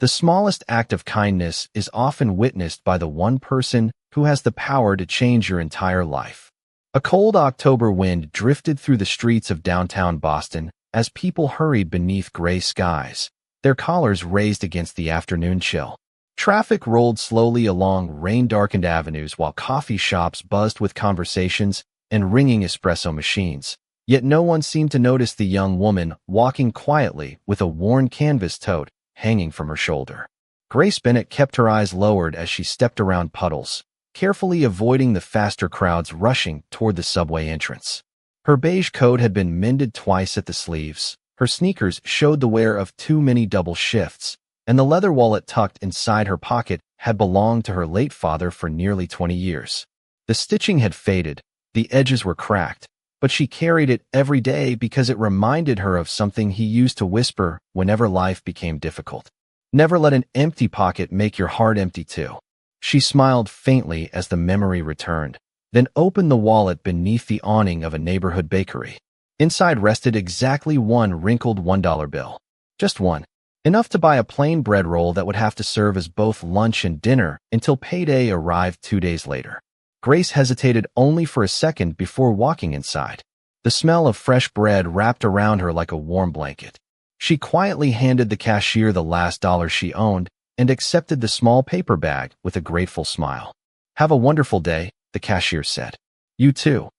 The smallest act of kindness is often witnessed by the one person who has the power to change your entire life. A cold October wind drifted through the streets of downtown Boston as people hurried beneath gray skies, their collars raised against the afternoon chill. Traffic rolled slowly along rain-darkened avenues while coffee shops buzzed with conversations and ringing espresso machines. Yet no one seemed to notice the young woman walking quietly with a worn canvas tote hanging from her shoulder. Grace Bennett kept her eyes lowered as she stepped around puddles, carefully avoiding the faster crowds rushing toward the subway entrance. Her beige coat had been mended twice at the sleeves, her sneakers showed the wear of too many double shifts, and the leather wallet tucked inside her pocket had belonged to her late father for nearly 20 years. The stitching had faded, the edges were cracked, but she carried it every day because it reminded her of something he used to whisper whenever life became difficult. Never let an empty pocket make your heart empty too. She smiled faintly as the memory returned, then opened the wallet beneath the awning of a neighborhood bakery. Inside rested exactly one wrinkled $1 bill. Just one. Enough to buy a plain bread roll that would have to serve as both lunch and dinner until payday arrived 2 days later. Grace hesitated only for a second before walking inside. The smell of fresh bread wrapped around her like a warm blanket. She quietly handed the cashier the last dollar she owned and accepted the small paper bag with a grateful smile. "Have a wonderful day," the cashier said. "You too,"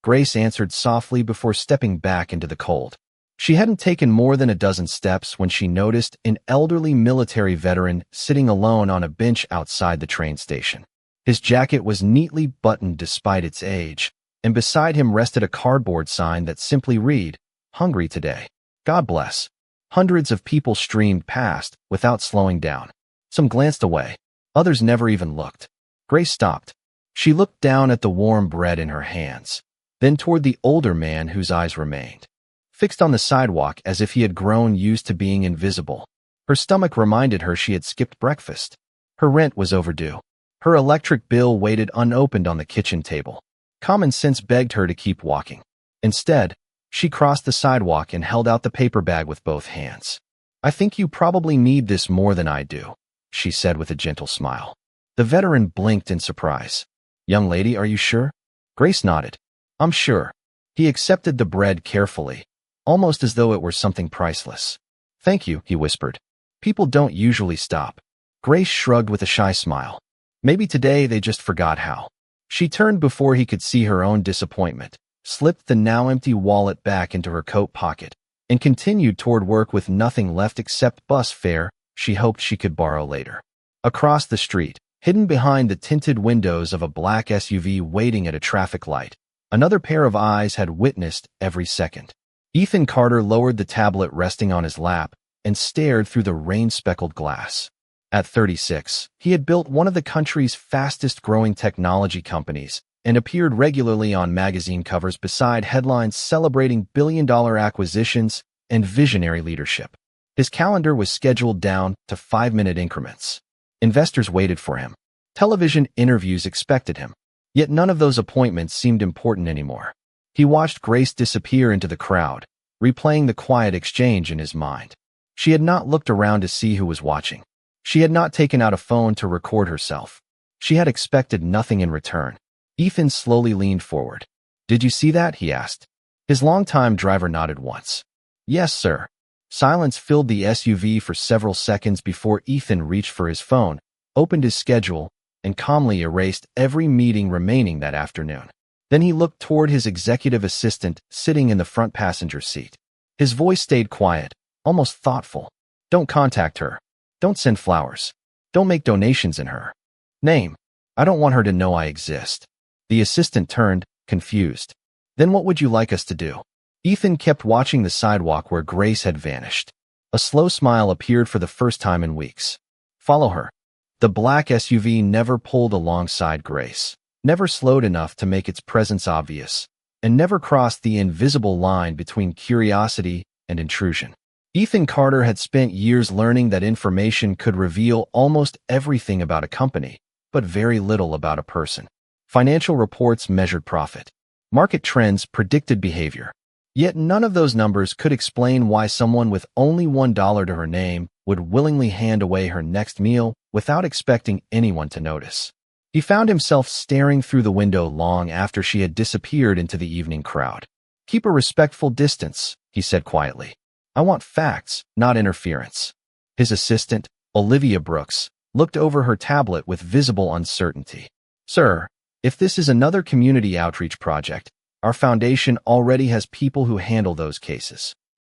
Grace answered softly before stepping back into the cold. She hadn't taken more than a dozen steps when she noticed an elderly military veteran sitting alone on a bench outside the train station. His jacket was neatly buttoned despite its age, and beside him rested a cardboard sign that simply read, "Hungry today. God bless." Hundreds of people streamed past without slowing down. Some glanced away. Others never even looked. Grace stopped. She looked down at the warm bread in her hands, then toward the older man whose eyes remained fixed on the sidewalk as if he had grown used to being invisible. Her stomach reminded her she had skipped breakfast. Her rent was overdue. Her electric bill waited unopened on the kitchen table. Common sense begged her to keep walking. Instead, she crossed the sidewalk and held out the paper bag with both hands. "I think you probably need this more than I do," she said with a gentle smile. The veteran blinked in surprise. "Young lady, are you sure?" Grace nodded. "I'm sure." He accepted the bread carefully, almost as though it were something priceless. "Thank you," he whispered. "People don't usually stop." Grace shrugged with a shy smile. Maybe today they just forgot how. She turned before he could see her own disappointment, slipped the now empty wallet back into her coat pocket, and continued toward work with nothing left except bus fare she hoped she could borrow later. Across the street, hidden behind the tinted windows of a black SUV waiting at a traffic light, another pair of eyes had witnessed every second. Ethan Carter lowered the tablet resting on his lap and stared through the rain-speckled glass. At 36, he had built one of the country's fastest-growing technology companies and appeared regularly on magazine covers beside headlines celebrating billion-dollar acquisitions and visionary leadership. His calendar was scheduled down to 5-minute increments. Investors waited for him. Television interviews expected him. Yet none of those appointments seemed important anymore. He watched Grace disappear into the crowd, replaying the quiet exchange in his mind. She had not looked around to see who was watching. She had not taken out a phone to record herself. She had expected nothing in return. Ethan slowly leaned forward. "Did you see that?" he asked. His longtime driver nodded once. "Yes, sir." Silence filled the SUV for several seconds before Ethan reached for his phone, opened his schedule, and calmly erased every meeting remaining that afternoon. Then he looked toward his executive assistant sitting in the front passenger seat. His voice stayed quiet, almost thoughtful. "Don't contact her. Don't send flowers. Don't make donations in her name. I don't want her to know I exist." The assistant turned, confused. "Then what would you like us to do?" Ethan kept watching the sidewalk where Grace had vanished. A slow smile appeared for the first time in weeks. "Follow her." The black SUV never pulled alongside Grace, never slowed enough to make its presence obvious, and never crossed the invisible line between curiosity and intrusion. Ethan Carter had spent years learning that information could reveal almost everything about a company, but very little about a person. Financial reports measured profit. Market trends predicted behavior. Yet none of those numbers could explain why someone with only $1 to her name would willingly hand away her next meal without expecting anyone to notice. He found himself staring through the window long after she had disappeared into the evening crowd. "Keep a respectful distance," he said quietly. "I want facts, not interference." His assistant, Olivia Brooks, looked over her tablet with visible uncertainty. "Sir, if this is another community outreach project, our foundation already has people who handle those cases."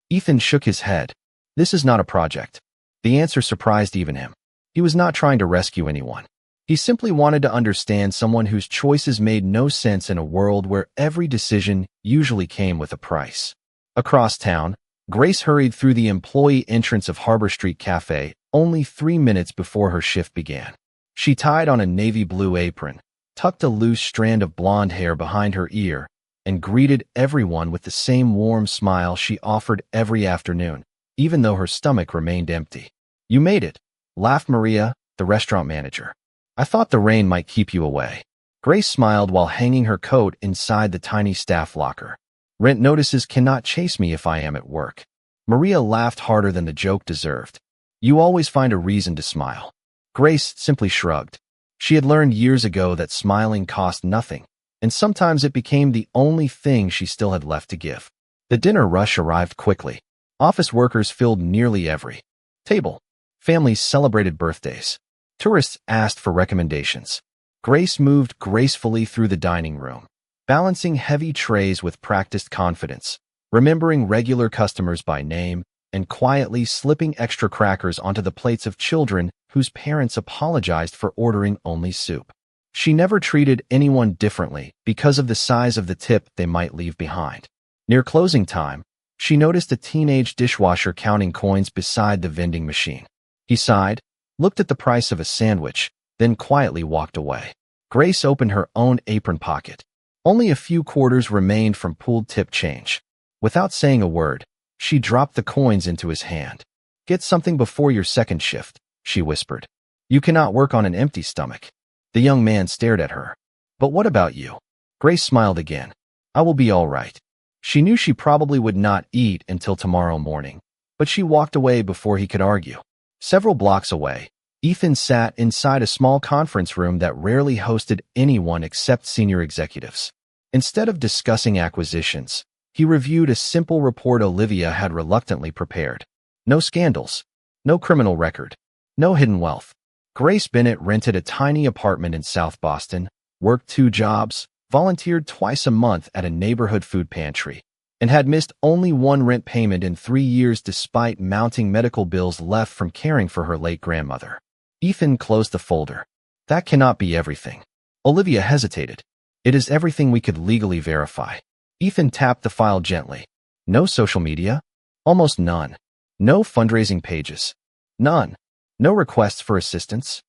Ethan shook his head. "This is not a project." The answer surprised even him. He was not trying to rescue anyone. He simply wanted to understand someone whose choices made no sense in a world where every decision usually came with a price. Across town, Grace hurried through the employee entrance of Harbor Street Cafe only 3 minutes before her shift began. She tied on a navy blue apron, tucked a loose strand of blonde hair behind her ear, and greeted everyone with the same warm smile she offered every afternoon, even though her stomach remained empty. "You made it," laughed Maria, the restaurant manager. "I thought the rain might keep you away." Grace smiled while hanging her coat inside the tiny staff locker. "Rent notices cannot chase me if I am at work." Maria laughed harder than the joke deserved. "You always find a reason to smile." Grace simply shrugged. She had learned years ago that smiling cost nothing, and sometimes it became the only thing she still had left to give. The dinner rush arrived quickly. Office workers filled nearly every table. Families celebrated birthdays. Tourists asked for recommendations. Grace moved gracefully through the dining room, balancing heavy trays with practiced confidence, remembering regular customers by name, and quietly slipping extra crackers onto the plates of children whose parents apologized for ordering only soup. She never treated anyone differently because of the size of the tip they might leave behind. Near closing time, she noticed a teenage dishwasher counting coins beside the vending machine. He sighed, looked at the price of a sandwich, then quietly walked away. Grace opened her own apron pocket. Only a few quarters remained from pooled tip change. Without saying a word, she dropped the coins into his hand. "Get something before your second shift," she whispered. "You cannot work on an empty stomach." The young man stared at her. "But what about you?" Grace smiled again. "I will be all right." She knew she probably would not eat until tomorrow morning, but she walked away before he could argue. Several blocks away, Ethan sat inside a small conference room that rarely hosted anyone except senior executives. Instead of discussing acquisitions, he reviewed a simple report Olivia had reluctantly prepared. No scandals, no criminal record, no hidden wealth. Grace Bennett rented a tiny apartment in South Boston, worked 2 jobs, volunteered twice a month at a neighborhood food pantry, and had missed only 1 rent payment in 3 years despite mounting medical bills left from caring for her late grandmother. Ethan closed the folder. "That cannot be everything." Olivia hesitated. "It is everything we could legally verify." Ethan tapped the file gently. "No social media? Almost none. No fundraising pages? None. No requests for assistance?"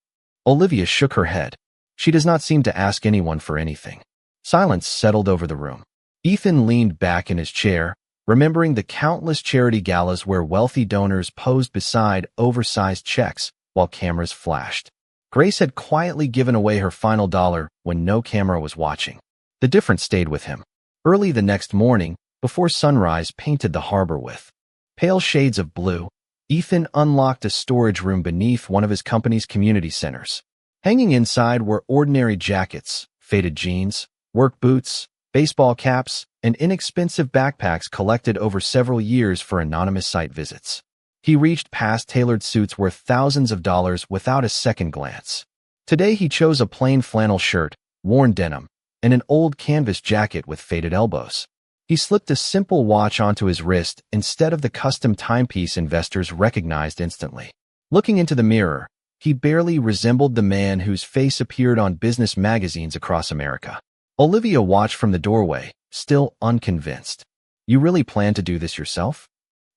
Olivia shook her head. "She does not seem to ask anyone for anything." Silence settled over the room. Ethan leaned back in his chair, remembering the countless charity galas where wealthy donors posed beside oversized checks while cameras flashed. Grace had quietly given away her final dollar when no camera was watching. The difference stayed with him. Early the next morning, before sunrise painted the harbor with pale shades of blue, Ethan unlocked a storage room beneath one of his company's community centers. Hanging inside were ordinary jackets, faded jeans, work boots, baseball caps, and inexpensive backpacks collected over several years for anonymous site visits. He reached past tailored suits worth thousands of dollars without a second glance. Today he chose a plain flannel shirt, worn denim, and an old canvas jacket with faded elbows. He slipped a simple watch onto his wrist instead of the custom timepiece investors recognized instantly. Looking into the mirror, he barely resembled the man whose face appeared on business magazines across America. Olivia watched from the doorway, still unconvinced. "You really plan to do this yourself?"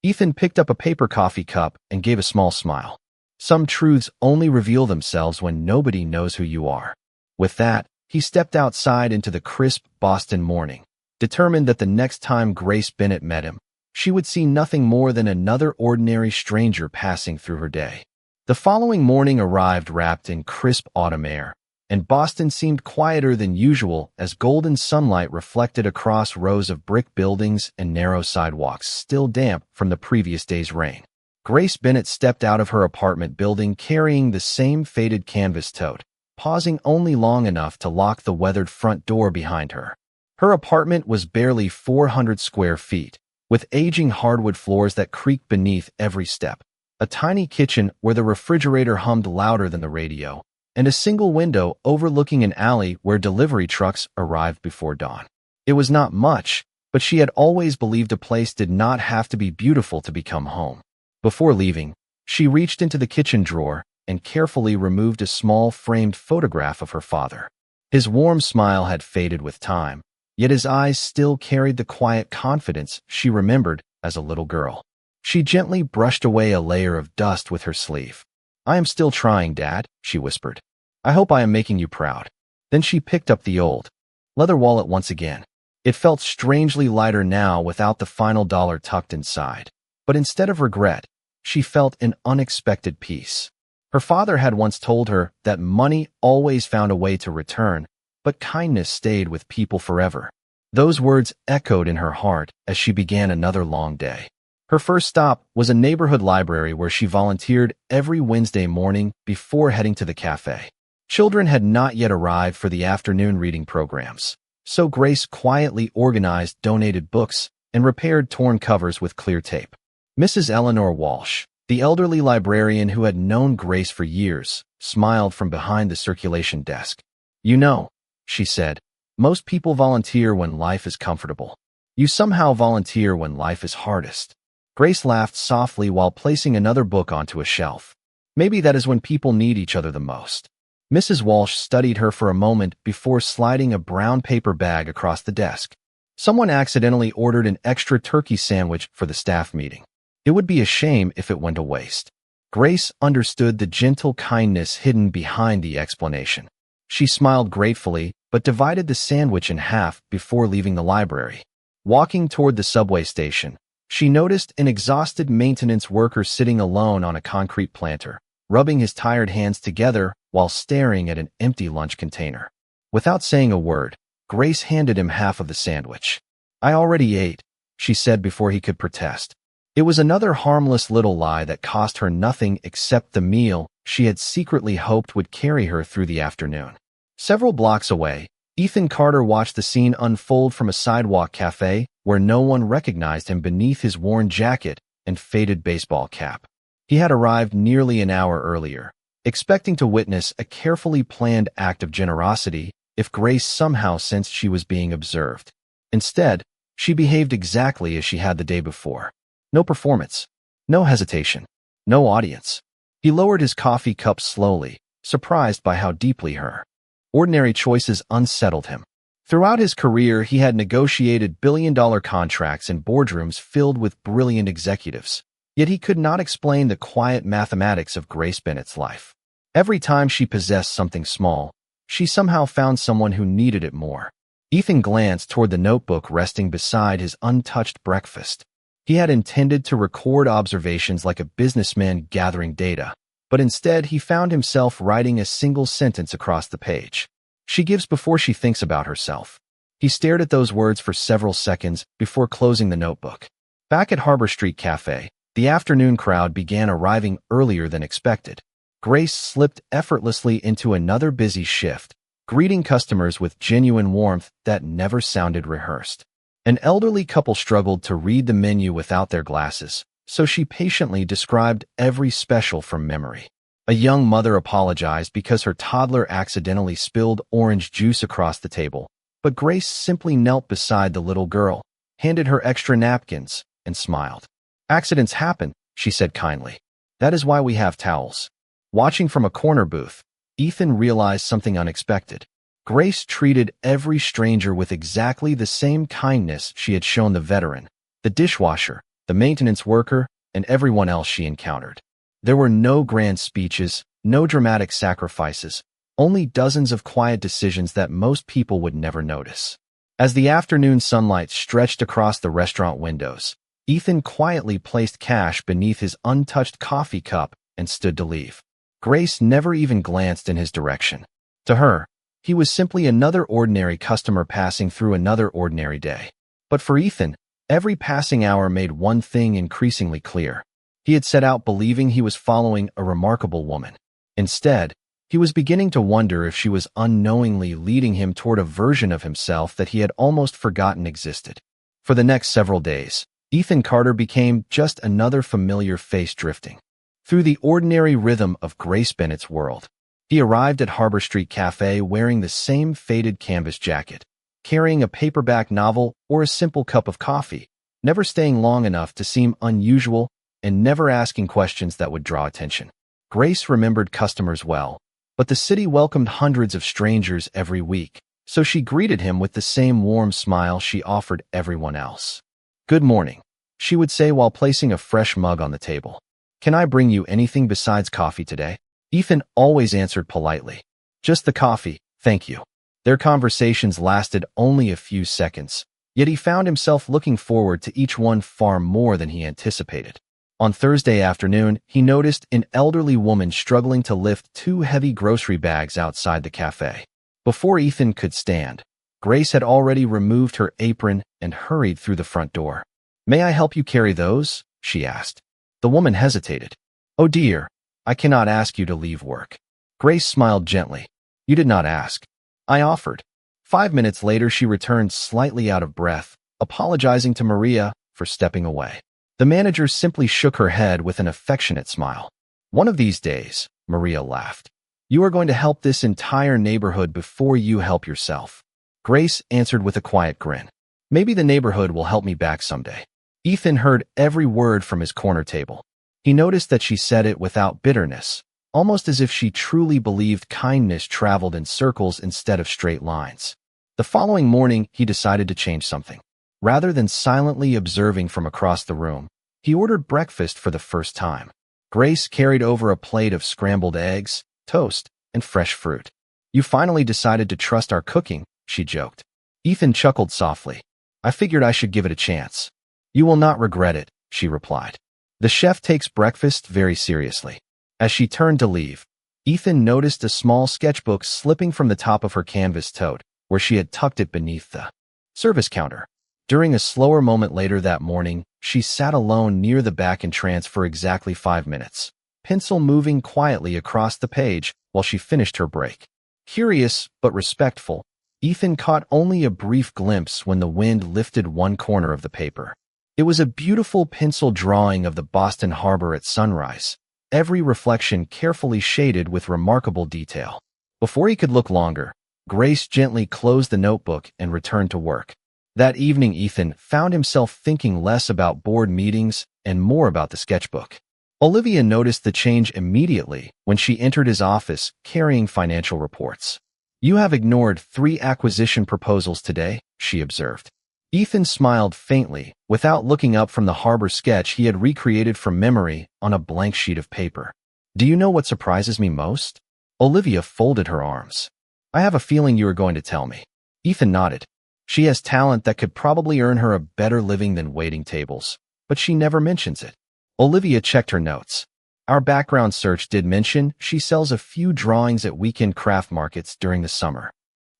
Ethan picked up a paper coffee cup and gave a small smile. "Some truths only reveal themselves when nobody knows who you are." With that, he stepped outside into the crisp Boston morning, determined that the next time Grace Bennett met him, she would see nothing more than another ordinary stranger passing through her day. The following morning arrived wrapped in crisp autumn air, and Boston seemed quieter than usual as golden sunlight reflected across rows of brick buildings and narrow sidewalks still damp from the previous day's rain. Grace Bennett stepped out of her apartment building carrying the same faded canvas tote, pausing only long enough to lock the weathered front door behind her. Her apartment was barely 400 square feet, with aging hardwood floors that creaked beneath every step, a tiny kitchen where the refrigerator hummed louder than the radio, and a single window overlooking an alley where delivery trucks arrived before dawn. It was not much, but she had always believed a place did not have to be beautiful to become home. Before leaving, she reached into the kitchen drawer and carefully removed a small framed photograph of her father. His warm smile had faded with time, yet his eyes still carried the quiet confidence she remembered as a little girl. She gently brushed away a layer of dust with her sleeve. "I am still trying, Dad," she whispered. "I hope I am making you proud." Then she picked up the old leather wallet once again. It felt strangely lighter now without the final dollar tucked inside. But instead of regret, she felt an unexpected peace. Her father had once told her that money always found a way to return, but kindness stayed with people forever. Those words echoed in her heart as she began another long day. Her first stop was a neighborhood library where she volunteered every Wednesday morning before heading to the cafe. Children had not yet arrived for the afternoon reading programs, so Grace quietly organized donated books and repaired torn covers with clear tape. Mrs. Eleanor Walsh, the elderly librarian who had known Grace for years, smiled from behind the circulation desk. "You know," she said, "most people volunteer when life is comfortable. You somehow volunteer when life is hardest." Grace laughed softly while placing another book onto a shelf. "Maybe that is when people need each other the most." Mrs. Walsh studied her for a moment before sliding a brown paper bag across the desk. "Someone accidentally ordered an extra turkey sandwich for the staff meeting. It would be a shame if it went to waste." Grace understood the gentle kindness hidden behind the explanation. She smiled gratefully, but divided the sandwich in half before leaving the library. Walking toward the subway station, she noticed an exhausted maintenance worker sitting alone on a concrete planter, rubbing his tired hands together while staring at an empty lunch container. Without saying a word, Grace handed him half of the sandwich. "I already ate," she said before he could protest. It was another harmless little lie that cost her nothing except the meal she had secretly hoped would carry her through the afternoon. Several blocks away, Ethan Carter watched the scene unfold from a sidewalk cafe where no one recognized him beneath his worn jacket and faded baseball cap. He had arrived nearly an hour earlier, expecting to witness a carefully planned act of generosity if Grace somehow sensed she was being observed. Instead, she behaved exactly as she had the day before. No performance, no hesitation, no audience. He lowered his coffee cup slowly, surprised by how deeply her ordinary choices unsettled him. Throughout his career, he had negotiated billion-dollar contracts in boardrooms filled with brilliant executives. Yet he could not explain the quiet mathematics of Grace Bennett's life. Every time she possessed something small, she somehow found someone who needed it more. Ethan glanced toward the notebook resting beside his untouched breakfast. He had intended to record observations like a businessman gathering data, but instead he found himself writing a single sentence across the page. "She gives before she thinks about herself." He stared at those words for several seconds before closing the notebook. Back at Harbor Street Cafe, the afternoon crowd began arriving earlier than expected. Grace slipped effortlessly into another busy shift, greeting customers with genuine warmth that never sounded rehearsed. An elderly couple struggled to read the menu without their glasses, so she patiently described every special from memory. A young mother apologized because her toddler accidentally spilled orange juice across the table, but Grace simply knelt beside the little girl, handed her extra napkins, and smiled. "Accidents happen," she said kindly. "That is why we have towels." Watching from a corner booth, Ethan realized something unexpected. Grace treated every stranger with exactly the same kindness she had shown the veteran, the dishwasher, the maintenance worker, and everyone else she encountered. There were no grand speeches, no dramatic sacrifices, only dozens of quiet decisions that most people would never notice. As the afternoon sunlight stretched across the restaurant windows, Ethan quietly placed cash beneath his untouched coffee cup and stood to leave. Grace never even glanced in his direction. To her, he was simply another ordinary customer passing through another ordinary day. But for Ethan, every passing hour made one thing increasingly clear. He had set out believing he was following a remarkable woman. Instead, he was beginning to wonder if she was unknowingly leading him toward a version of himself that he had almost forgotten existed. For the next several days, Ethan Carter became just another familiar face drifting through the ordinary rhythm of Grace Bennett's world. He arrived at Harbor Street Cafe wearing the same faded canvas jacket, carrying a paperback novel or a simple cup of coffee, never staying long enough to seem unusual and never asking questions that would draw attention. Grace remembered customers well, but the city welcomed hundreds of strangers every week, so she greeted him with the same warm smile she offered everyone else. "Good morning," she would say while placing a fresh mug on the table. "Can I bring you anything besides coffee today?" Ethan always answered politely. "Just the coffee, thank you." Their conversations lasted only a few seconds, yet he found himself looking forward to each one far more than he anticipated. On Thursday afternoon, he noticed an elderly woman struggling to lift two heavy grocery bags outside the cafe. Before Ethan could stand, Grace had already removed her apron and hurried through the front door. "May I help you carry those?" she asked. The woman hesitated. "Oh dear, I cannot ask you to leave work." Grace smiled gently. "You did not ask. I offered." 5 minutes later, she returned slightly out of breath, apologizing to Maria for stepping away. The manager simply shook her head with an affectionate smile. "One of these days," Maria laughed, "you are going to help this entire neighborhood before you help yourself." Grace answered with a quiet grin. "Maybe the neighborhood will help me back someday." Ethan heard every word from his corner table. He noticed that she said it without bitterness, almost as if she truly believed kindness traveled in circles instead of straight lines. The following morning, he decided to change something. Rather than silently observing from across the room, he ordered breakfast for the first time. Grace carried over a plate of scrambled eggs, toast, and fresh fruit. "You finally decided to trust our cooking," she joked. Ethan chuckled softly. "I figured I should give it a chance." "You will not regret it," she replied. The chef takes breakfast very seriously. As she turned to leave, Ethan noticed a small sketchbook slipping from the top of her canvas tote, where she had tucked it beneath the service counter. During a slower moment later that morning, she sat alone near the back entrance for exactly 5 minutes, pencil moving quietly across the page while she finished her break. Curious but respectful, Ethan caught only a brief glimpse when the wind lifted one corner of the paper. It was a beautiful pencil drawing of the Boston Harbor at sunrise, every reflection carefully shaded with remarkable detail. Before he could look longer, Grace gently closed the notebook and returned to work. That evening, Ethan found himself thinking less about board meetings and more about the sketchbook. Olivia noticed the change immediately when she entered his office carrying financial reports. "You have ignored 3 acquisition proposals today," she observed. Ethan smiled faintly, without looking up from the harbor sketch he had recreated from memory on a blank sheet of paper. "Do you know what surprises me most?" Olivia folded her arms. "I have a feeling you are going to tell me." Ethan nodded. "She has talent that could probably earn her a better living than waiting tables, but she never mentions it." Olivia checked her notes. "Our background search did mention she sells a few drawings at weekend craft markets during the summer."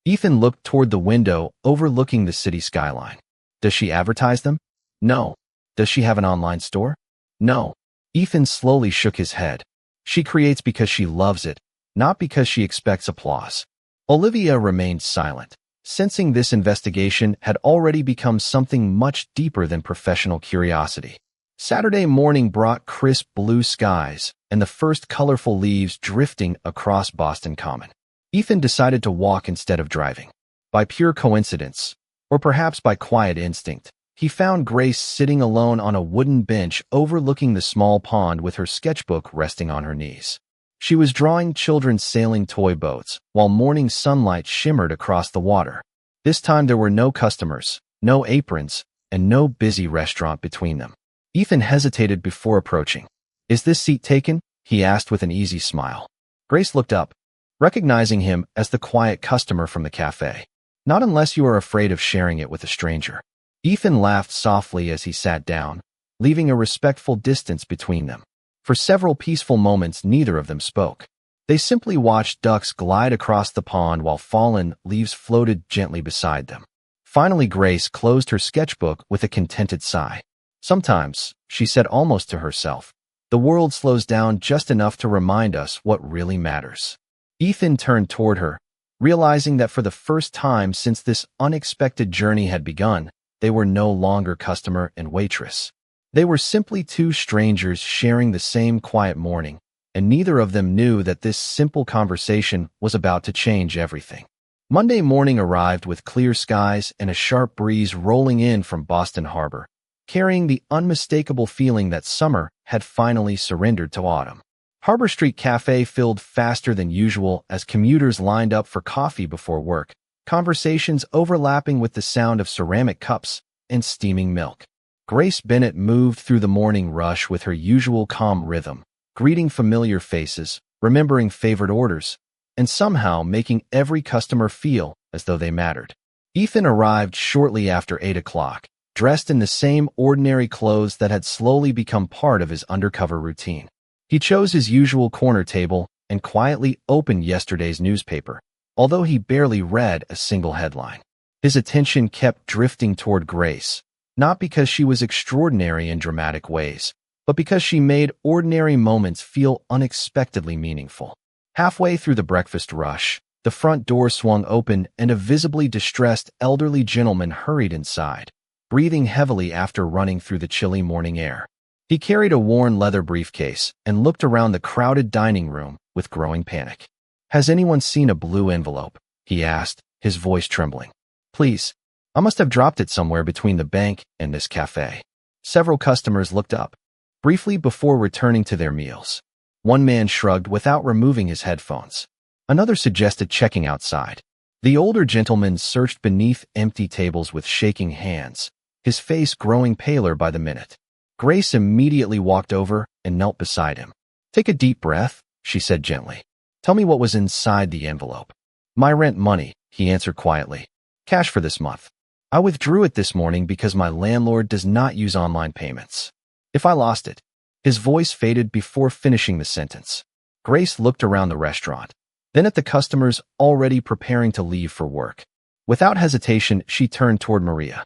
Ethan looked toward the window overlooking the city skyline. "Does she advertise them?" "No." "Does she have an online store?" "No." Ethan slowly shook his head. "She creates because she loves it, not because she expects applause." Olivia remained silent, sensing this investigation had already become something much deeper than professional curiosity. Saturday morning brought crisp blue skies and the first colorful leaves drifting across Boston Common. Ethan decided to walk instead of driving. By pure coincidence, or perhaps by quiet instinct, he found Grace sitting alone on a wooden bench overlooking the small pond with her sketchbook resting on her knees. She was drawing children's sailing toy boats while morning sunlight shimmered across the water. This time there were no customers, no aprons, and no busy restaurant between them. Ethan hesitated before approaching. "Is this seat taken?" he asked with an easy smile. Grace looked up, recognizing him as the quiet customer from the cafe. "Not unless you are afraid of sharing it with a stranger." Ethan laughed softly as he sat down, leaving a respectful distance between them. For several peaceful moments, neither of them spoke. They simply watched ducks glide across the pond while fallen leaves floated gently beside them. Finally, Grace closed her sketchbook with a contented sigh. Sometimes, she said almost to herself, the world slows down just enough to remind us what really matters. Ethan turned toward her, realizing that for the first time since this unexpected journey had begun, they were no longer customer and waitress. They were simply two strangers sharing the same quiet morning, and neither of them knew that this simple conversation was about to change everything. Monday morning arrived with clear skies and a sharp breeze rolling in from Boston Harbor, carrying the unmistakable feeling that summer had finally surrendered to autumn. Harbor Street Cafe filled faster than usual as commuters lined up for coffee before work, conversations overlapping with the sound of ceramic cups and steaming milk. Grace Bennett moved through the morning rush with her usual calm rhythm, greeting familiar faces, remembering favorite orders, and somehow making every customer feel as though they mattered. Ethan arrived shortly after 8 o'clock, dressed in the same ordinary clothes that had slowly become part of his undercover routine. He chose his usual corner table and quietly opened yesterday's newspaper, although he barely read a single headline. His attention kept drifting toward Grace, not because she was extraordinary in dramatic ways, but because she made ordinary moments feel unexpectedly meaningful. Halfway through the breakfast rush, the front door swung open and a visibly distressed elderly gentleman hurried inside, breathing heavily after running through the chilly morning air. He carried a worn leather briefcase and looked around the crowded dining room with growing panic. "Has anyone seen a blue envelope?" he asked, his voice trembling. "Please, I must have dropped it somewhere between the bank and this cafe." Several customers looked up, briefly before returning to their meals. One man shrugged without removing his headphones. Another suggested checking outside. The older gentleman searched beneath empty tables with shaking hands, his face growing paler by the minute. Grace immediately walked over and knelt beside him. "Take a deep breath," she said gently. "Tell me what was inside the envelope." "My rent money," he answered quietly. "Cash for this month. I withdrew it this morning because my landlord does not use online payments. If I lost it." His voice faded before finishing the sentence. Grace looked around the restaurant, then at the customers already preparing to leave for work. Without hesitation, she turned toward Maria.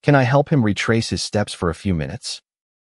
"Can I help him retrace his steps for a few minutes?"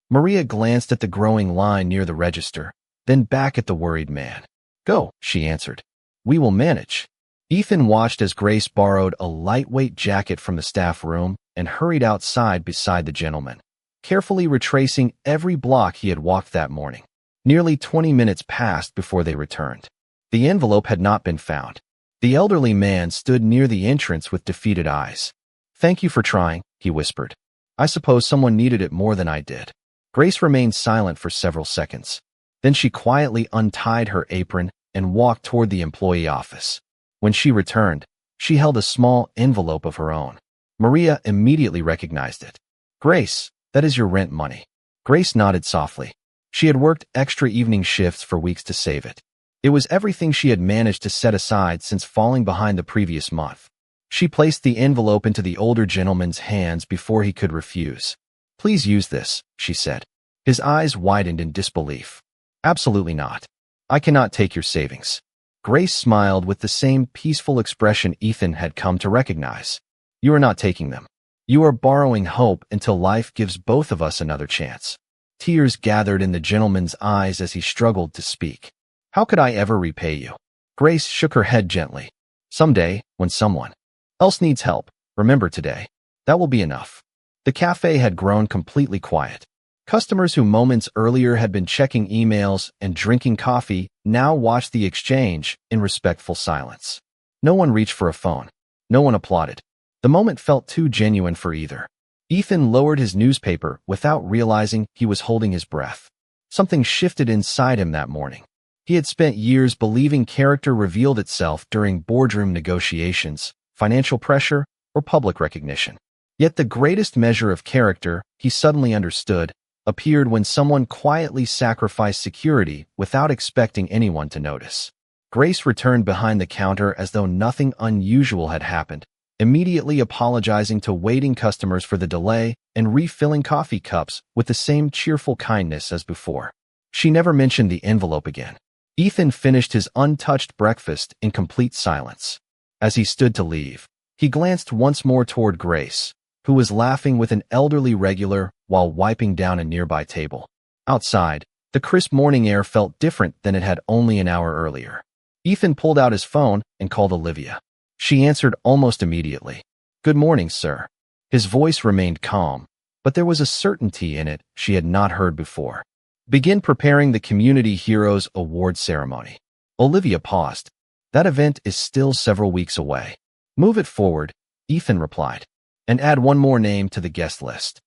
Maria glanced at the growing line near the register, then back at the worried man. "Go," she answered. "We will manage." Ethan watched as Grace borrowed a lightweight jacket from the staff room and hurried outside beside the gentleman, carefully retracing every block he had walked that morning. Nearly 20 minutes passed before they returned. The envelope had not been found. The elderly man stood near the entrance with defeated eyes. "Thank you for trying," he whispered. "I suppose someone needed it more than I did." Grace remained silent for several seconds. Then she quietly untied her apron and walked toward the employee office. When she returned, she held a small envelope of her own. Maria immediately recognized it. "Grace, that is your rent money." Grace nodded softly. She had worked extra evening shifts for weeks to save it. It was everything she had managed to set aside since falling behind the previous month. She placed the envelope into the older gentleman's hands before he could refuse. "Please use this," she said. His eyes widened in disbelief. "Absolutely not. I cannot take your savings." Grace smiled with the same peaceful expression Ethan had come to recognize. "You are not taking them. You are borrowing hope until life gives both of us another chance." Tears gathered in the gentleman's eyes as he struggled to speak. "How could I ever repay you?" Grace shook her head gently. "Someday, when someone else needs help, remember today. That will be enough." The cafe had grown completely quiet. Customers who moments earlier had been checking emails and drinking coffee now watched the exchange in respectful silence. No one reached for a phone. No one applauded. The moment felt too genuine for either. Ethan lowered his newspaper without realizing he was holding his breath. Something shifted inside him that morning. He had spent years believing character revealed itself during boardroom negotiations, financial pressure, or public recognition. Yet the greatest measure of character, he suddenly understood, appeared when someone quietly sacrificed security without expecting anyone to notice. Grace returned behind the counter as though nothing unusual had happened, immediately apologizing to waiting customers for the delay and refilling coffee cups with the same cheerful kindness as before. She never mentioned the envelope again. Ethan finished his untouched breakfast in complete silence. As he stood to leave, he glanced once more toward Grace, who was laughing with an elderly regular while wiping down a nearby table. Outside, the crisp morning air felt different than it had only an hour earlier. Ethan pulled out his phone and called Olivia. She answered almost immediately. "Good morning, sir." His voice remained calm, but there was a certainty in it she had not heard before. "Begin preparing the Community Heroes Award ceremony." Olivia paused. "That event is still several weeks away." "Move it forward," Ethan replied. "And add one more name to the guest list."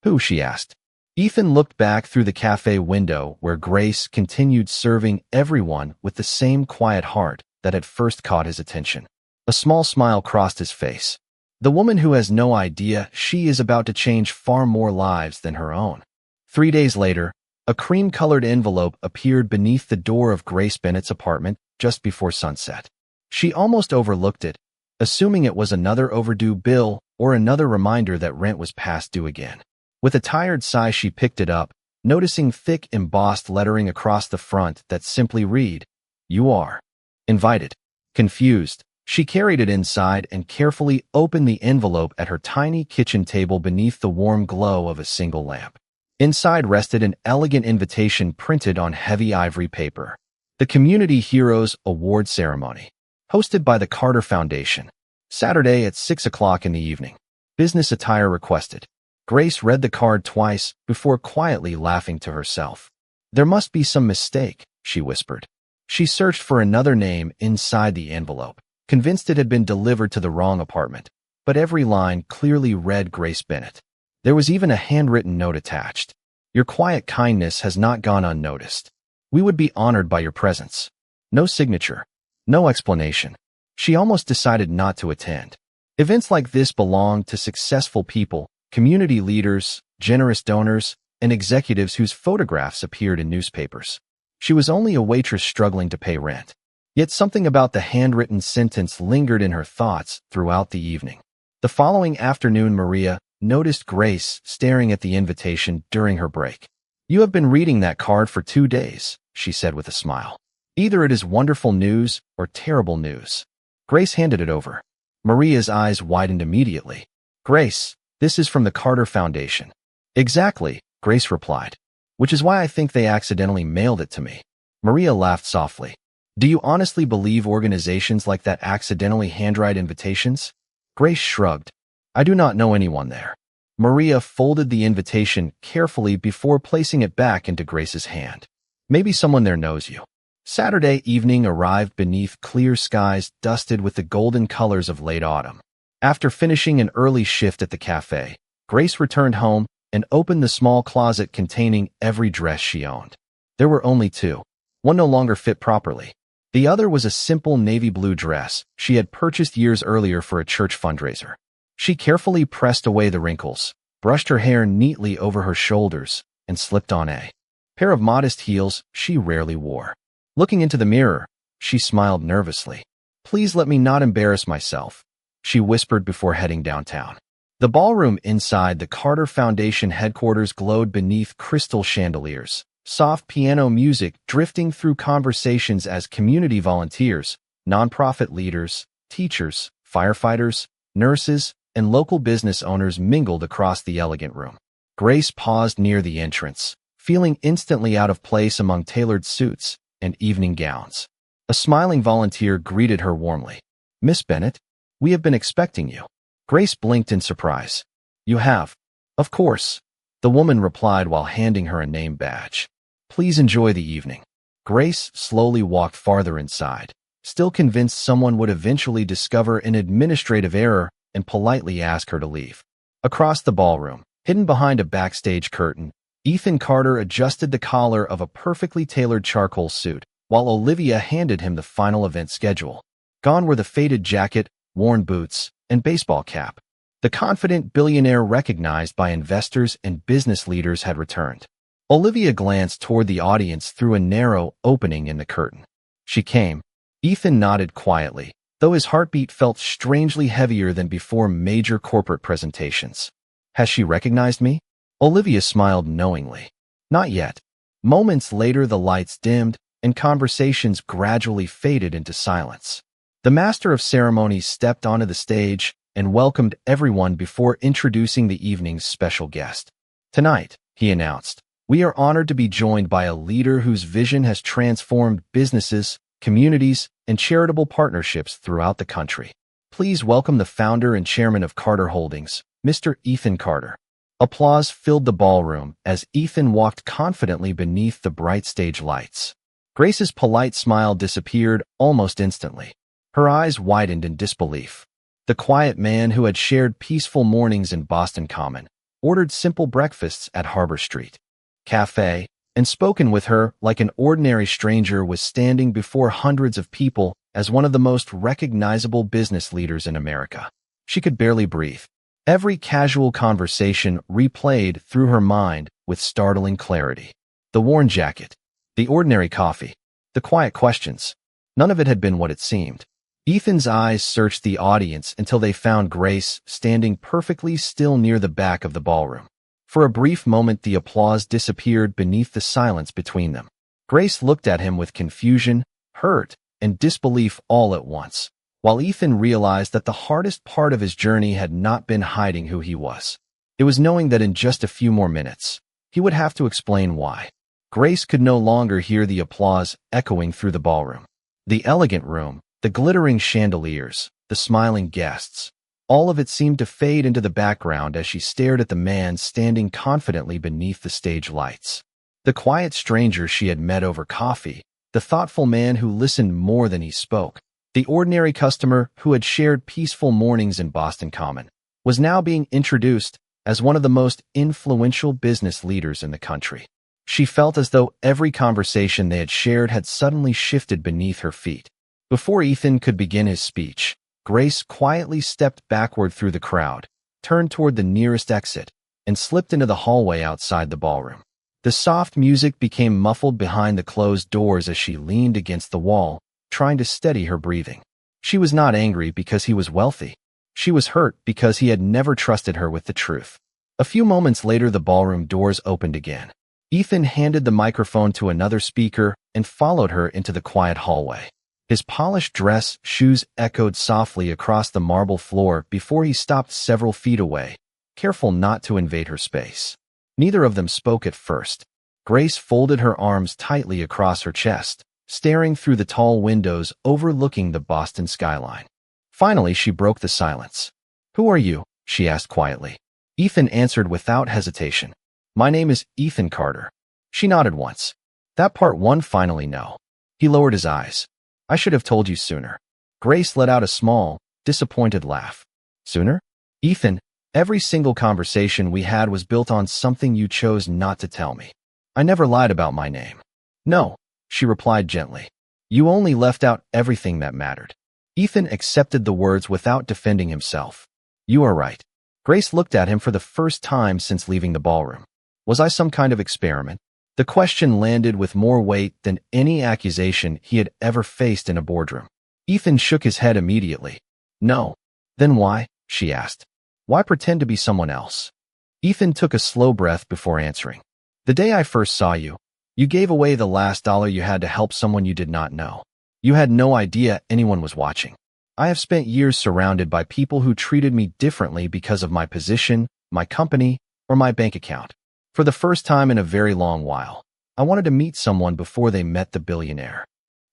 "Who?" she asked. Ethan looked back through the cafe window where Grace continued serving everyone with the same quiet heart that had first caught his attention. A small smile crossed his face. The woman who has no idea she is about to change far more lives than her own. 3 days later, a cream-colored envelope appeared beneath the door of Grace Bennett's apartment just before sunset. She almost overlooked it, assuming it was another overdue bill or another reminder that rent was past due again. With a tired sigh, she picked it up, noticing thick embossed lettering across the front that simply read, "You are invited." Confused, she carried it inside and carefully opened the envelope at her tiny kitchen table beneath the warm glow of a single lamp. Inside rested an elegant invitation printed on heavy ivory paper. The Community Heroes Award Ceremony, hosted by the Carter Foundation. Saturday at 6 o'clock in the evening. Business attire requested. Grace read the card twice before quietly laughing to herself. "There must be some mistake," she whispered. She searched for another name inside the envelope, convinced it had been delivered to the wrong apartment, but every line clearly read Grace Bennett. There was even a handwritten note attached. "Your quiet kindness has not gone unnoticed. We would be honored by your presence." No signature, no explanation. She almost decided not to attend. Events like this belong to successful people, community leaders, generous donors, and executives whose photographs appeared in newspapers. She was only a waitress struggling to pay rent. Yet something about the handwritten sentence lingered in her thoughts throughout the evening. The following afternoon, Maria noticed Grace staring at the invitation during her break. "You have been reading that card for 2 days," she said with a smile. "Either it is wonderful news or terrible news." Grace handed it over. Maria's eyes widened immediately. "Grace, this is from the Carter Foundation." "Exactly," Grace replied, "which is why I think they accidentally mailed it to me." Maria laughed softly. "Do you honestly believe organizations like that accidentally handwrite invitations?" Grace shrugged. "I do not know anyone there." Maria folded the invitation carefully before placing it back into Grace's hand. "Maybe someone there knows you." Saturday evening arrived beneath clear skies dusted with the golden colors of late autumn. After finishing an early shift at the cafe, Grace returned home and opened the small closet containing every dress she owned. There were only 2. One no longer fit properly. The other was a simple navy blue dress she had purchased years earlier for a church fundraiser. She carefully pressed away the wrinkles, brushed her hair neatly over her shoulders, and slipped on a pair of modest heels she rarely wore. Looking into the mirror, she smiled nervously. "Please let me not embarrass myself," she whispered before heading downtown. The ballroom inside the Carter Foundation headquarters glowed beneath crystal chandeliers, soft piano music drifting through conversations as community volunteers, nonprofit leaders, teachers, firefighters, nurses, and local business owners mingled across the elegant room. Grace paused near the entrance, feeling instantly out of place among tailored suits and evening gowns. A smiling volunteer greeted her warmly. "Miss Bennett, we have been expecting you." Grace blinked in surprise. "You have?" "Of course," the woman replied while handing her a name badge. "Please enjoy the evening." Grace slowly walked farther inside, still convinced someone would eventually discover an administrative error and politely ask her to leave. Across the ballroom, hidden behind a backstage curtain, Ethan Carter adjusted the collar of a perfectly tailored charcoal suit, while Olivia handed him the final event schedule. Gone were the faded jacket, worn boots, and baseball cap. The confident billionaire recognized by investors and business leaders had returned. Olivia glanced toward the audience through a narrow opening in the curtain. "She came." Ethan nodded quietly, though his heartbeat felt strangely heavier than before major corporate presentations. "Has she recognized me?" Olivia smiled knowingly. "Not yet." Moments later, the lights dimmed, and conversations gradually faded into silence. The master of ceremonies stepped onto the stage and welcomed everyone before introducing the evening's special guest. "Tonight," he announced, "we are honored to be joined by a leader whose vision has transformed businesses, communities, and charitable partnerships throughout the country. Please welcome the founder and chairman of Carter Holdings, Mr. Ethan Carter." Applause filled the ballroom as Ethan walked confidently beneath the bright stage lights. Grace's polite smile disappeared almost instantly. Her eyes widened in disbelief. The quiet man who had shared peaceful mornings in Boston Common, ordered simple breakfasts at Harbor Street Cafe, and spoken with her like an ordinary stranger was standing before hundreds of people as one of the most recognizable business leaders in America. She could barely breathe. Every casual conversation replayed through her mind with startling clarity. The worn jacket, the ordinary coffee, the quiet questions. None of it had been what it seemed. Ethan's eyes searched the audience until they found Grace standing perfectly still near the back of the ballroom. For a brief moment, the applause disappeared beneath the silence between them. Grace looked at him with confusion, hurt, and disbelief all at once, while Ethan realized that the hardest part of his journey had not been hiding who he was. It was knowing that in just a few more minutes, he would have to explain why. Grace could no longer hear the applause echoing through the ballroom. The elegant room, the glittering chandeliers, the smiling guests, all of it seemed to fade into the background as she stared at the man standing confidently beneath the stage lights. The quiet stranger she had met over coffee, the thoughtful man who listened more than he spoke, the ordinary customer who had shared peaceful mornings in Boston Common, was now being introduced as one of the most influential business leaders in the country. She felt as though every conversation they had shared had suddenly shifted beneath her feet. Before Ethan could begin his speech, Grace quietly stepped backward through the crowd, turned toward the nearest exit, and slipped into the hallway outside the ballroom. The soft music became muffled behind the closed doors as she leaned against the wall, trying to steady her breathing. She was not angry because he was wealthy. She was hurt because he had never trusted her with the truth. A few moments later, the ballroom doors opened again. Ethan handed the microphone to another speaker and followed her into the quiet hallway. His polished dress shoes echoed softly across the marble floor before he stopped several feet away, careful not to invade her space. Neither of them spoke at first. Grace folded her arms tightly across her chest, staring through the tall windows overlooking the Boston skyline. Finally, she broke the silence. "Who are you?" she asked quietly. Ethan answered without hesitation. "My name is Ethan Carter." She nodded once. "That part one finally know." He lowered his eyes. "I should have told you sooner." Grace let out a small, disappointed laugh. "Sooner?" "Ethan, every single conversation we had was built on something you chose not to tell me. I never lied about my name." "No," she replied gently. "You only left out everything that mattered." Ethan accepted the words without defending himself. "You are right." Grace looked at him for the first time since leaving the ballroom. Was I some kind of experiment? The question landed with more weight than any accusation he had ever faced in a boardroom. Ethan shook his head immediately. "No." "Then why?" she asked. "Why pretend to be someone else?" Ethan took a slow breath before answering. "The day I first saw you, you gave away the last dollar you had to help someone you did not know. You had no idea anyone was watching. I have spent years surrounded by people who treated me differently because of my position, my company, or my bank account. For the first time in a very long while, I wanted to meet someone before they met the billionaire."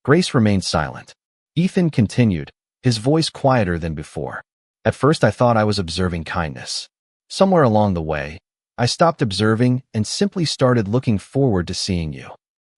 Grace remained silent. Ethan continued, his voice quieter than before. "At first I thought I was observing kindness. Somewhere along the way, I stopped observing and simply started looking forward to seeing you."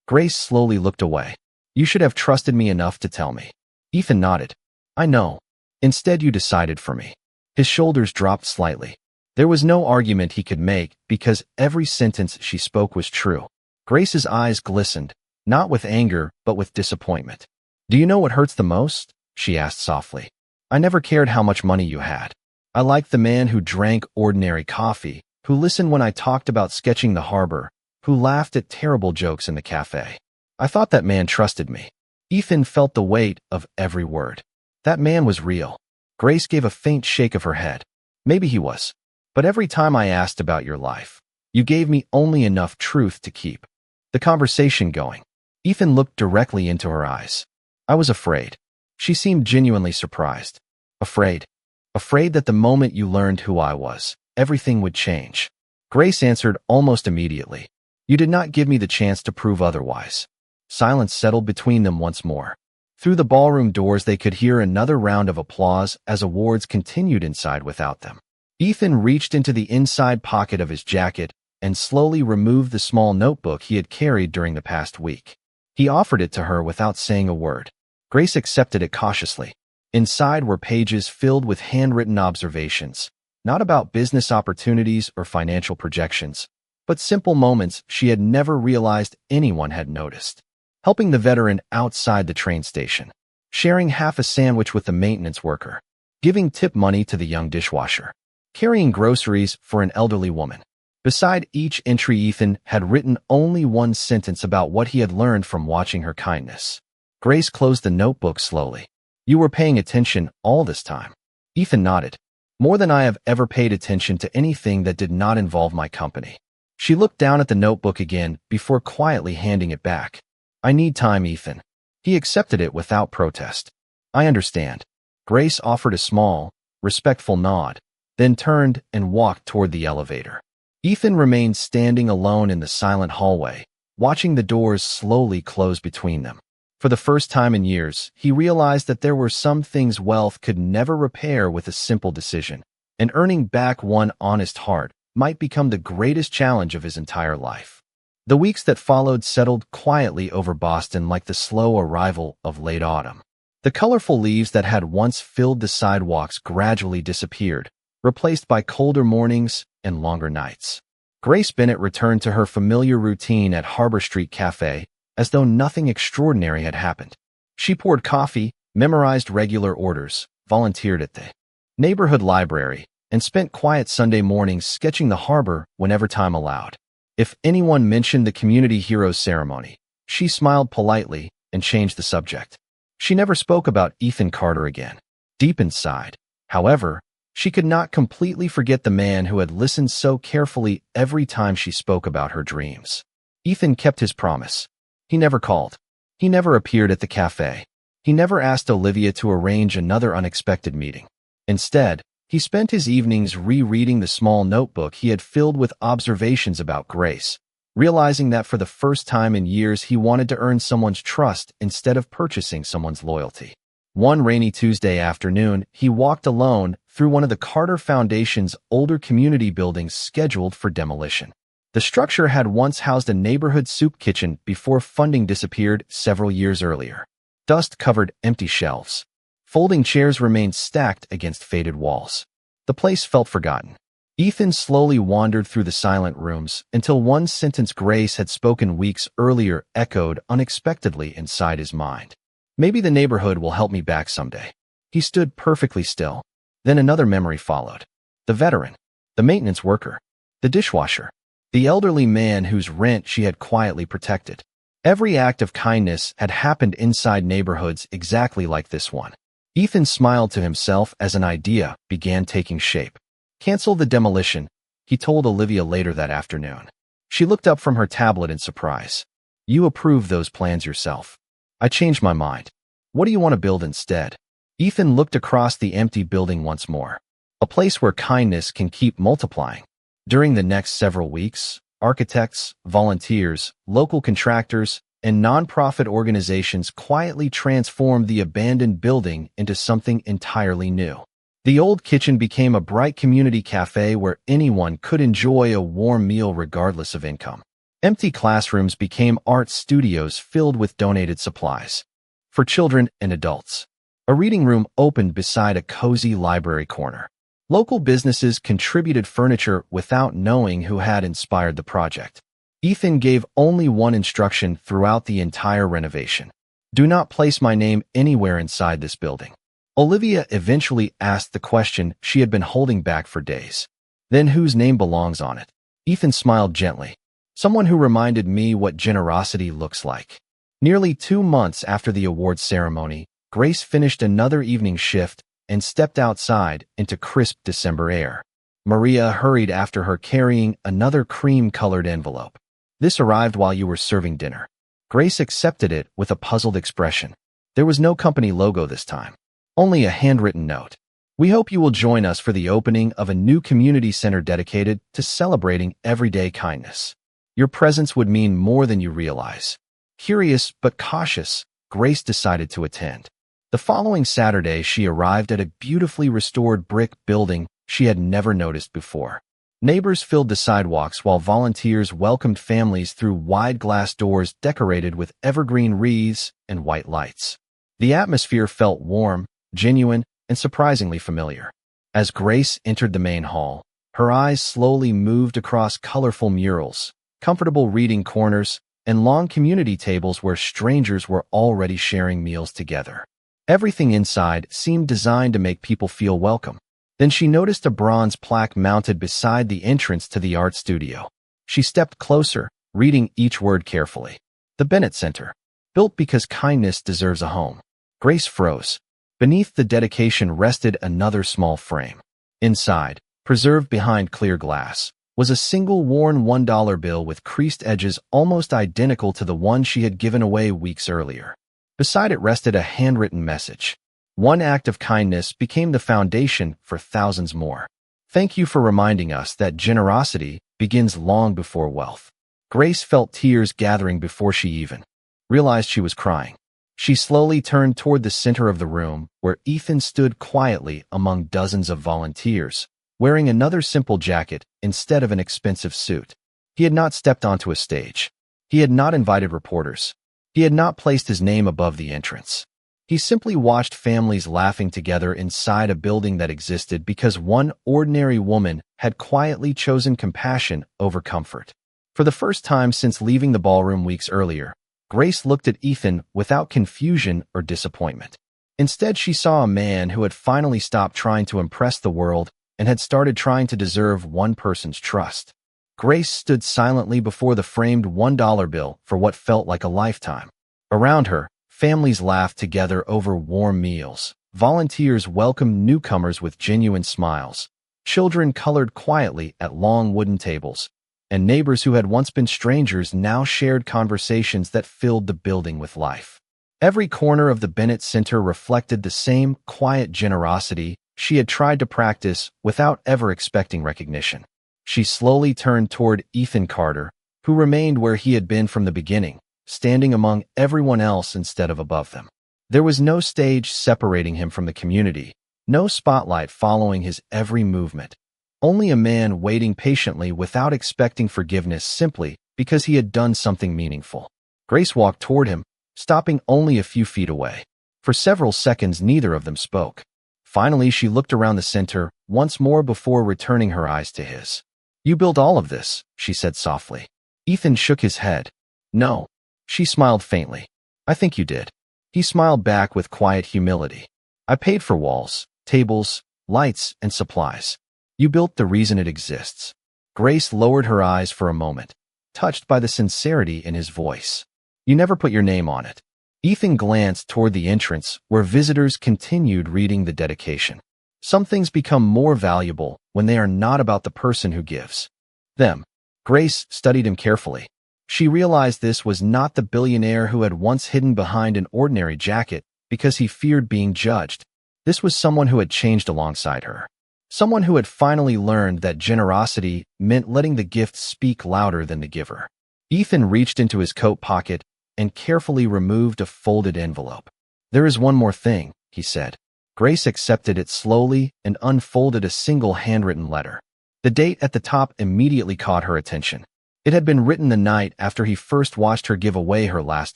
Grace slowly looked away. "You should have trusted me enough to tell me." Ethan nodded. "I know. Instead, you decided for me." His shoulders dropped slightly. There was no argument he could make because every sentence she spoke was true. Grace's eyes glistened, not with anger, but with disappointment. "Do you know what hurts the most?" she asked softly. "I never cared how much money you had. I liked the man who drank ordinary coffee, who listened when I talked about sketching the harbor, who laughed at terrible jokes in the cafe. I thought that man trusted me." Ethan felt the weight of every word. That man was real. Grace gave a faint shake of her head. "Maybe he was. But every time I asked about your life, you gave me only enough truth to keep the conversation going." Ethan looked directly into her eyes. I was afraid. She seemed genuinely surprised. Afraid. Afraid that the moment you learned who I was, everything would change. Grace answered almost immediately. You did not give me the chance to prove otherwise. Silence settled between them once more. Through the ballroom doors they could hear another round of applause as awards continued inside without them. Ethan reached into the inside pocket of his jacket and slowly removed the small notebook he had carried during the past week. He offered it to her without saying a word. Grace accepted it cautiously. Inside were pages filled with handwritten observations, not about business opportunities or financial projections, but simple moments she had never realized anyone had noticed. Helping the veteran outside the train station, sharing half a sandwich with the maintenance worker, giving tip money to the young dishwasher, carrying groceries for an elderly woman. Beside each entry, Ethan had written only one sentence about what he had learned from watching her kindness. Grace closed the notebook slowly. You were paying attention all this time. Ethan nodded. More than I have ever paid attention to anything that did not involve my company. She looked down at the notebook again before quietly handing it back. I need time, Ethan. He accepted it without protest. I understand. Grace offered a small, respectful nod, then turned and walked toward the elevator. Ethan remained standing alone in the silent hallway, watching the doors slowly close between them. For the first time in years, he realized that there were some things wealth could never repair with a simple decision, and earning back one honest heart might become the greatest challenge of his entire life. The weeks that followed settled quietly over Boston like the slow arrival of late autumn. The colorful leaves that had once filled the sidewalks gradually disappeared, replaced by colder mornings and longer nights. Grace Bennett returned to her familiar routine at Harbor Street Cafe, as though nothing extraordinary had happened. She poured coffee, memorized regular orders, volunteered at the neighborhood library, and spent quiet Sunday mornings sketching the harbor whenever time allowed. If anyone mentioned the Community Heroes ceremony, she smiled politely and changed the subject. She never spoke about Ethan Carter again. Deep inside, however, she could not completely forget the man who had listened so carefully every time she spoke about her dreams. Ethan kept his promise. He never called. He never appeared at the cafe. He never asked Olivia to arrange another unexpected meeting. Instead, he spent his evenings rereading the small notebook he had filled with observations about Grace, realizing that for the first time in years he wanted to earn someone's trust instead of purchasing someone's loyalty. One rainy Tuesday afternoon, he walked alone through one of the Carter Foundation's older community buildings scheduled for demolition. The structure had once housed a neighborhood soup kitchen before funding disappeared several years earlier. Dust covered empty shelves. Folding chairs remained stacked against faded walls. The place felt forgotten. Ethan slowly wandered through the silent rooms until one sentence Grace had spoken weeks earlier echoed unexpectedly inside his mind. Maybe the neighborhood will help me back someday. He stood perfectly still. Then another memory followed. The veteran, the maintenance worker, the dishwasher, the elderly man whose rent she had quietly protected. Every act of kindness had happened inside neighborhoods exactly like this one. Ethan smiled to himself as an idea began taking shape. Cancel the demolition, he told Olivia later that afternoon. She looked up from her tablet in surprise. You approved those plans yourself. I changed my mind. What do you want to build instead? Ethan looked across the empty building once more. A place where kindness can keep multiplying. During the next several weeks, architects, volunteers, local contractors, and nonprofit organizations quietly transformed the abandoned building into something entirely new. The old kitchen became a bright community cafe where anyone could enjoy a warm meal regardless of income. Empty classrooms became art studios filled with donated supplies. For children and adults, a reading room opened beside a cozy library corner. Local businesses contributed furniture without knowing who had inspired the project. Ethan gave only one instruction throughout the entire renovation. Do not place my name anywhere inside this building. Olivia eventually asked the question she had been holding back for days. Then whose name belongs on it? Ethan smiled gently. Someone who reminded me what generosity looks like. Nearly 2 months after the awards ceremony, Grace finished another evening shift and stepped outside into crisp December air. Maria hurried after her carrying another cream-colored envelope. This arrived while you were serving dinner. Grace accepted it with a puzzled expression. There was no company logo this time. Only a handwritten note. We hope you will join us for the opening of a new community center dedicated to celebrating everyday kindness. Your presence would mean more than you realize. Curious but cautious, Grace decided to attend. The following Saturday, she arrived at a beautifully restored brick building she had never noticed before. Neighbors filled the sidewalks while volunteers welcomed families through wide glass doors decorated with evergreen wreaths and white lights. The atmosphere felt warm, genuine, and surprisingly familiar. As Grace entered the main hall, her eyes slowly moved across colorful murals, comfortable reading corners, and long community tables where strangers were already sharing meals together. Everything inside seemed designed to make people feel welcome. Then she noticed a bronze plaque mounted beside the entrance to the art studio. She stepped closer, reading each word carefully. The Bennett Center. Built because kindness deserves a home. Grace froze. Beneath the dedication rested another small frame. Inside, preserved behind clear glass, was a single worn $1 bill with creased edges almost identical to the one she had given away weeks earlier. Beside it rested a handwritten message. One act of kindness became the foundation for thousands more. Thank you for reminding us that generosity begins long before wealth. Grace felt tears gathering before she even realized she was crying. She slowly turned toward the center of the room, where Ethan stood quietly among dozens of volunteers, wearing another simple jacket instead of an expensive suit. He had not stepped onto a stage. He had not invited reporters. He had not placed his name above the entrance. He simply watched families laughing together inside a building that existed because one ordinary woman had quietly chosen compassion over comfort. For the first time since leaving the ballroom weeks earlier, Grace looked at Ethan without confusion or disappointment. Instead, she saw a man who had finally stopped trying to impress the world and had started trying to deserve one person's trust. Grace stood silently before the framed $1 bill for what felt like a lifetime. Around her, families laughed together over warm meals. Volunteers welcomed newcomers with genuine smiles. Children colored quietly at long wooden tables. And neighbors who had once been strangers now shared conversations that filled the building with life. Every corner of the Bennett Center reflected the same quiet generosity she had tried to practice without ever expecting recognition. She slowly turned toward Ethan Carter, who remained where he had been from the beginning, standing among everyone else instead of above them. There was no stage separating him from the community, no spotlight following his every movement. Only a man waiting patiently without expecting forgiveness simply because he had done something meaningful. Grace walked toward him, stopping only a few feet away. For several seconds, neither of them spoke. Finally, she looked around the center once more before returning her eyes to his. You built all of this, she said softly. Ethan shook his head. No. She smiled faintly. I think you did. He smiled back with quiet humility. I paid for walls, tables, lights, and supplies. You built the reason it exists. Grace lowered her eyes for a moment, touched by the sincerity in his voice. You never put your name on it. Ethan glanced toward the entrance, where visitors continued reading the dedication. Some things become more valuable when they are not about the person who gives them. Grace studied him carefully. She realized this was not the billionaire who had once hidden behind an ordinary jacket because he feared being judged. This was someone who had changed alongside her. Someone who had finally learned that generosity meant letting the gift speak louder than the giver. Ethan reached into his coat pocket and carefully removed a folded envelope. There is one more thing, he said. Grace accepted it slowly and unfolded a single handwritten letter. The date at the top immediately caught her attention. It had been written the night after he first watched her give away her last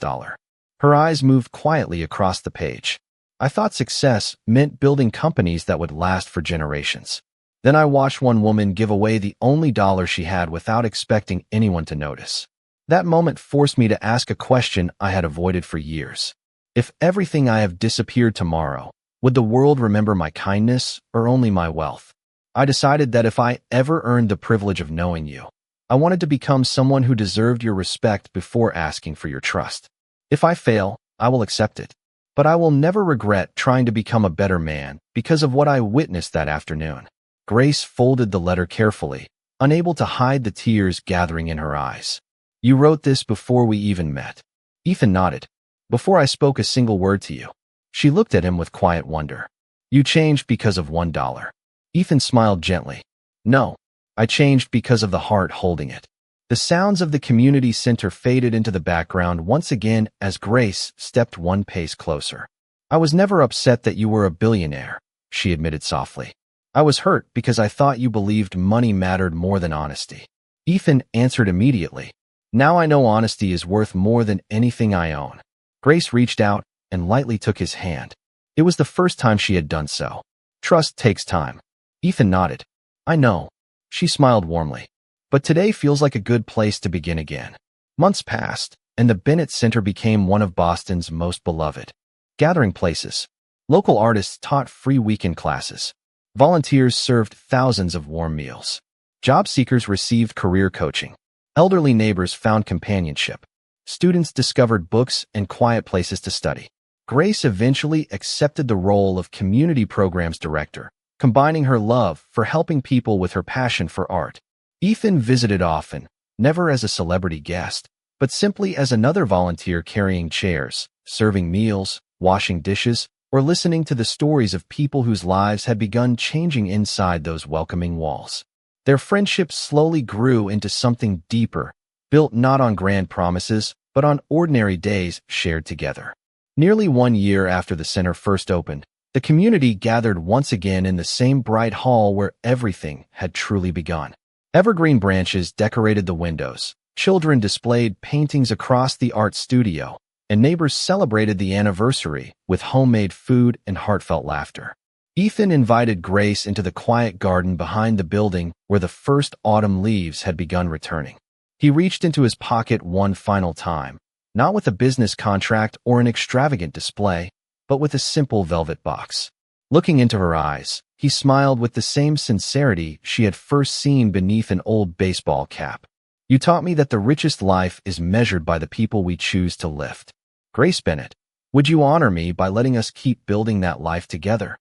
dollar. Her eyes moved quietly across the page. I thought success meant building companies that would last for generations. Then I watched one woman give away the only dollar she had without expecting anyone to notice. That moment forced me to ask a question I had avoided for years. If everything I have disappeared tomorrow, would the world remember my kindness or only my wealth? I decided that if I ever earned the privilege of knowing you, I wanted to become someone who deserved your respect before asking for your trust. If I fail, I will accept it. But I will never regret trying to become a better man because of what I witnessed that afternoon. Grace folded the letter carefully, unable to hide the tears gathering in her eyes. You wrote this before we even met. Ethan nodded. Before I spoke a single word to you. She looked at him with quiet wonder. You changed because of $1. Ethan smiled gently. No, I changed because of the heart holding it. The sounds of the community center faded into the background once again as Grace stepped one pace closer. I was never upset that you were a billionaire, she admitted softly. I was hurt because I thought you believed money mattered more than honesty. Ethan answered immediately. Now I know honesty is worth more than anything I own. Grace reached out and lightly took his hand. It was the first time she had done so. Trust takes time. Ethan nodded. I know. She smiled warmly. But today feels like a good place to begin again. Months passed, and the Bennett Center became one of Boston's most beloved gathering places. Local artists taught free weekend classes. Volunteers served thousands of warm meals. Job seekers received career coaching. Elderly neighbors found companionship. Students discovered books and quiet places to study. Grace eventually accepted the role of community programs director, combining her love for helping people with her passion for art. Ethan visited often, never as a celebrity guest, but simply as another volunteer carrying chairs, serving meals, washing dishes, or listening to the stories of people whose lives had begun changing inside those welcoming walls. Their friendship slowly grew into something deeper, built not on grand promises, but on ordinary days shared together. Nearly 1 year after the center first opened, the community gathered once again in the same bright hall where everything had truly begun. Evergreen branches decorated the windows, children displayed paintings across the art studio, and neighbors celebrated the anniversary with homemade food and heartfelt laughter. Ethan invited Grace into the quiet garden behind the building where the first autumn leaves had begun returning. He reached into his pocket one final time, not with a business contract or an extravagant display, but with a simple velvet box. Looking into her eyes, he smiled with the same sincerity she had first seen beneath an old baseball cap. You taught me that the richest life is measured by the people we choose to lift. Grace Bennett, would you honor me by letting us keep building that life together?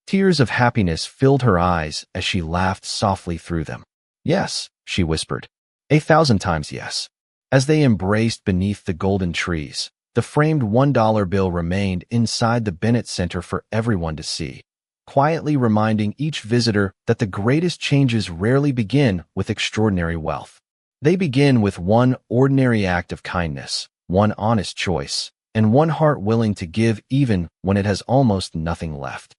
Tears of happiness filled her eyes as she laughed softly through them. Yes, she whispered. 1,000 times yes. As they embraced beneath the golden trees, the framed $1 bill remained inside the Bennett Center for everyone to see, quietly reminding each visitor that the greatest changes rarely begin with extraordinary wealth. They begin with one ordinary act of kindness, one honest choice, and one heart willing to give even when it has almost nothing left.